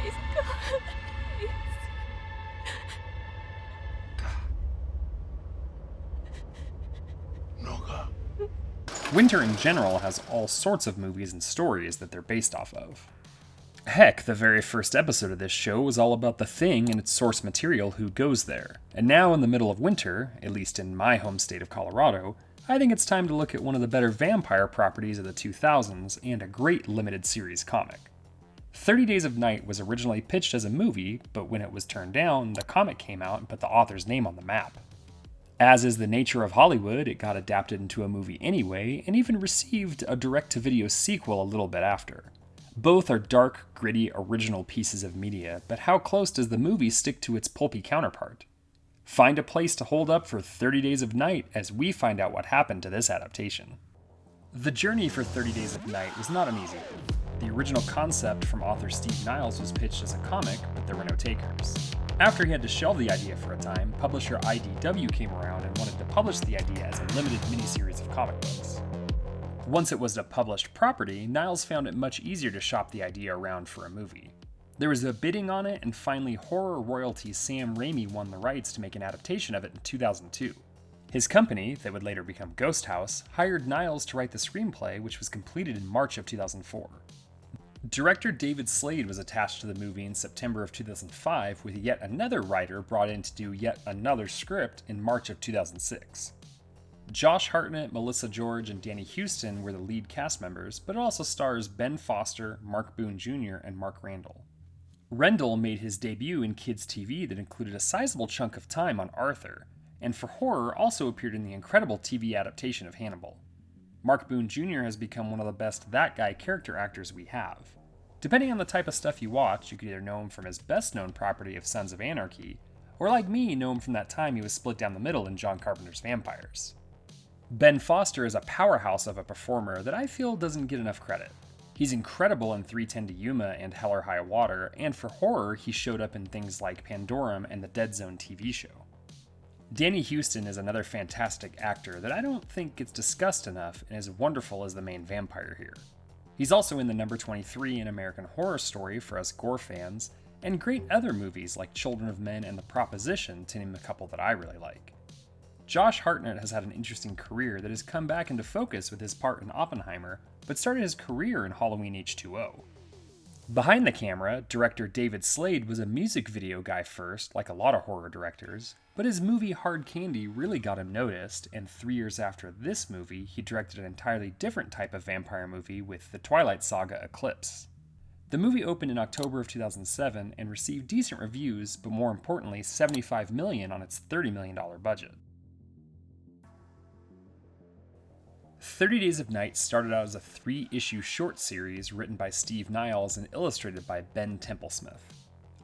Please, God. Please. Winter in general has all sorts of movies and stories that they're based off of. Heck, the very first episode of this show was all about the Thing and its source material Who Goes There. And now in the middle of winter, at least in my home state of Colorado, I think it's time to look at one of the better vampire properties of the 2000s and a great limited series comic. 30 Days of Night was originally pitched as a movie, but when it was turned down, the comic came out and put the author's name on the map. As is the nature of Hollywood, it got adapted into a movie anyway, and even received a direct-to-video sequel a little bit after. Both are dark, gritty, original pieces of media, but how close does the movie stick to its pulpy counterpart? Find a place to hold up for 30 Days of Night as we find out what happened to this adaptation. The journey for 30 Days of Night was not an easy one. The original concept from author Steve Niles was pitched as a comic, but there were no takers. After he had to shelve the idea for a time, publisher IDW came around and wanted to publish the idea as a limited miniseries of comic books. Once it was a published property, Niles found it much easier to shop the idea around for a movie. There was a bidding on it, and finally horror royalty Sam Raimi won the rights to make an adaptation of it in 2002. His company, that would later become Ghost House, hired Niles to write the screenplay, which was completed in March of 2004. Director David Slade was attached to the movie in September of 2005, with yet another writer brought in to do yet another script in March of 2006. Josh Hartnett, Melissa George, and Danny Huston were the lead cast members, but it also stars Ben Foster, Mark Boone Jr., and Mark Randall. Rendell made his debut in kids' TV that included a sizable chunk of time on Arthur, and for horror also appeared in the incredible TV adaptation of Hannibal. Mark Boone Jr. has become one of the best that guy character actors we have. Depending on the type of stuff you watch, you could either know him from his best-known property of Sons of Anarchy, or like me, know him from that time he was split down the middle in John Carpenter's Vampires. Ben Foster is a powerhouse of a performer that I feel doesn't get enough credit. He's incredible in 3:10 to Yuma and Hell or High Water, and for horror, he showed up in things like Pandorum and the Dead Zone TV show. Danny Huston is another fantastic actor that I don't think gets discussed enough and is wonderful as the main vampire here. He's also in the number 23 in American Horror Story for us gore fans, and great other movies like Children of Men and The Proposition, to name a couple that I really like. Josh Hartnett has had an interesting career that has come back into focus with his part in Oppenheimer, but started his career in Halloween H2O. Behind the camera, director David Slade was a music video guy first, like a lot of horror directors, but his movie Hard Candy really got him noticed, and 3 years after this movie, he directed an entirely different type of vampire movie with the Twilight Saga Eclipse. The movie opened in October of 2007 and received decent reviews, but more importantly, $75 million on its $30 million budget. 30 Days of Night started out as a 3-issue short series written by Steve Niles and illustrated by Ben Templesmith.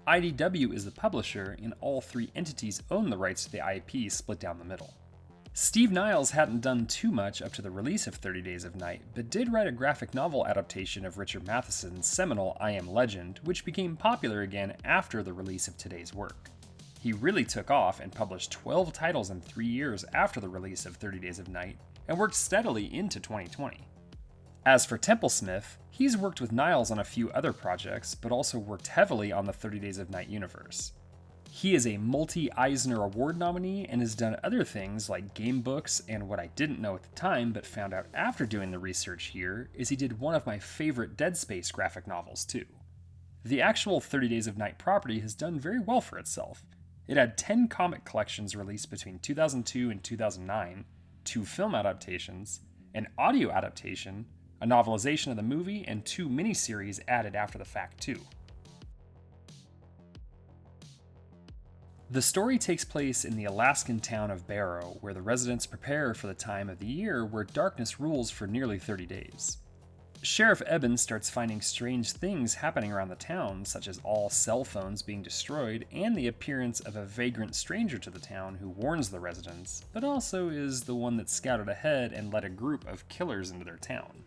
IDW is the publisher, and all 3 entities own the rights to the IP split down the middle. Steve Niles hadn't done too much up to the release of 30 Days of Night, but did write a graphic novel adaptation of Richard Matheson's seminal I Am Legend, which became popular again after the release of today's work. He really took off and published 12 titles in 3 years after the release of 30 Days of Night, and worked steadily into 2020. As for Templesmith, he's worked with Niles on a few other projects, but also worked heavily on the 30 Days of Night universe. He is a multi-Eisner Award nominee and has done other things like game books, and what I didn't know at the time but found out after doing the research here is he did one of my favorite Dead Space graphic novels too. The actual 30 Days of Night property has done very well for itself. It had 10 comic collections released between 2002 and 2009, 2 film adaptations, an audio adaptation, a novelization of the movie, and 2 miniseries added after the fact too. The story takes place in the Alaskan town of Barrow, where the residents prepare for the time of the year where darkness rules for nearly 30 days. Sheriff Eben starts finding strange things happening around the town, such as all cell phones being destroyed and the appearance of a vagrant stranger to the town who warns the residents, but also is the one that scouted ahead and led a group of killers into their town.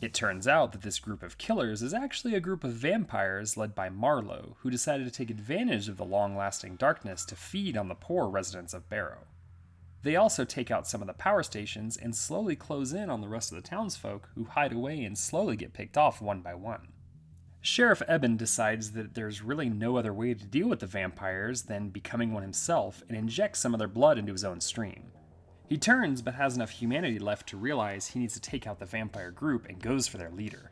It turns out that this group of killers is actually a group of vampires led by Marlowe, who decided to take advantage of the long-lasting darkness to feed on the poor residents of Barrow. They also take out some of the power stations and slowly close in on the rest of the townsfolk, who hide away and slowly get picked off one by one. Sheriff Eben decides that there's really no other way to deal with the vampires than becoming one himself and injects some of their blood into his own stream. He turns, but has enough humanity left to realize he needs to take out the vampire group and goes for their leader.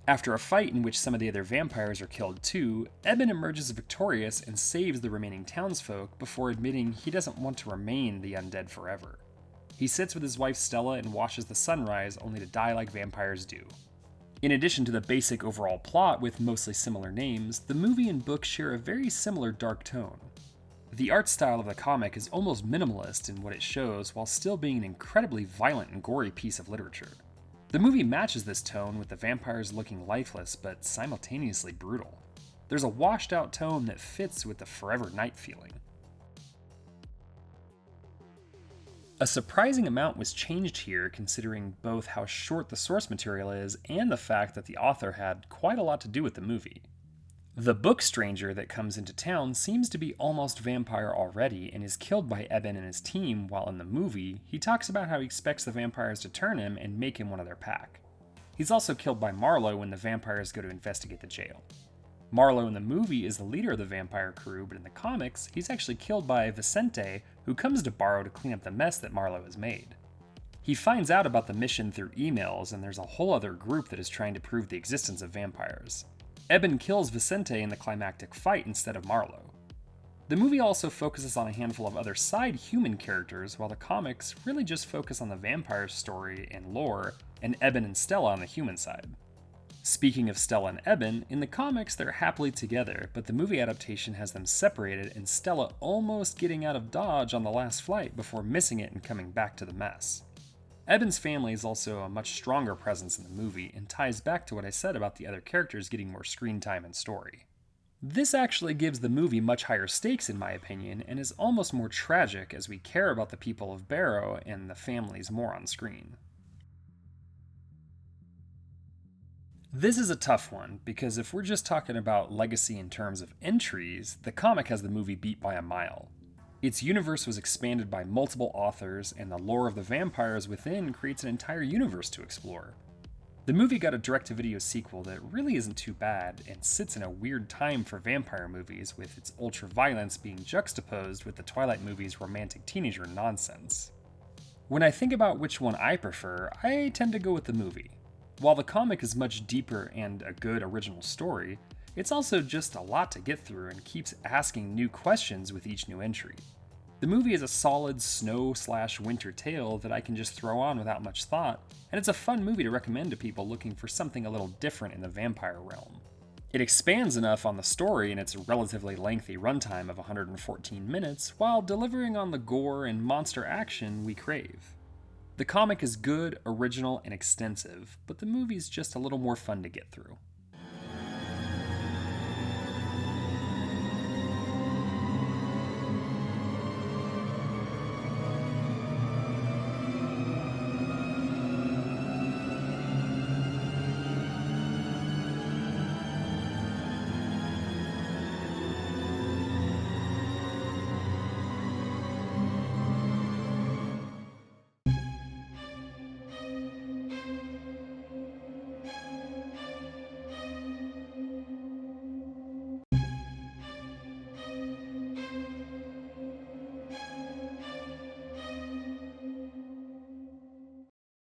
After a fight in which some of the other vampires are killed too, Eben emerges victorious and saves the remaining townsfolk before admitting he doesn't want to remain the undead forever. He sits with his wife Stella and watches the sunrise only to die like vampires do. In addition to the basic overall plot with mostly similar names, the movie and book share a very similar dark tone. The art style of the comic is almost minimalist in what it shows while still being an incredibly violent and gory piece of literature. The movie matches this tone with the vampires looking lifeless but simultaneously brutal. There's a washed out tone that fits with the forever night feeling. A surprising amount was changed here considering both how short the source material is and the fact that the author had quite a lot to do with the movie. The book stranger that comes into town seems to be almost vampire already and is killed by Eben and his team, while in the movie, he talks about how he expects the vampires to turn him and make him one of their pack. He's also killed by Marlowe when the vampires go to investigate the jail. Marlowe in the movie is the leader of the vampire crew, but in the comics, he's actually killed by Vicente, who comes to Barrow to clean up the mess that Marlowe has made. He finds out about the mission through emails, and there's a whole other group that is trying to prove the existence of vampires. Eben kills Vicente in the climactic fight instead of Marlowe. The movie also focuses on a handful of other side human characters, while the comics really just focus on the vampire story and lore, and Eben and Stella on the human side. Speaking of Stella and Eben, in the comics they're happily together, but the movie adaptation has them separated and Stella almost getting out of Dodge on the last flight before missing it and coming back to the mess. Eben's family is also a much stronger presence in the movie and ties back to what I said about the other characters getting more screen time and story. This actually gives the movie much higher stakes in my opinion and is almost more tragic as we care about the people of Barrow and the families more on screen. This is a tough one because if we're just talking about legacy in terms of entries, the comic has the movie beat by a mile. Its universe was expanded by multiple authors, and the lore of the vampires within creates an entire universe to explore. The movie got a direct-to-video sequel that really isn't too bad, and sits in a weird time for vampire movies, with its ultra-violence being juxtaposed with the Twilight movies' romantic teenager nonsense. When I think about which one I prefer, I tend to go with the movie. While the comic is much deeper and a good original story, it's also just a lot to get through and keeps asking new questions with each new entry. The movie is a solid snow/winter tale that I can just throw on without much thought, and it's a fun movie to recommend to people looking for something a little different in the vampire realm. It expands enough on the story in its relatively lengthy runtime of 114 minutes, while delivering on the gore and monster action we crave. The comic is good, original, and extensive, but the movie's just a little more fun to get through.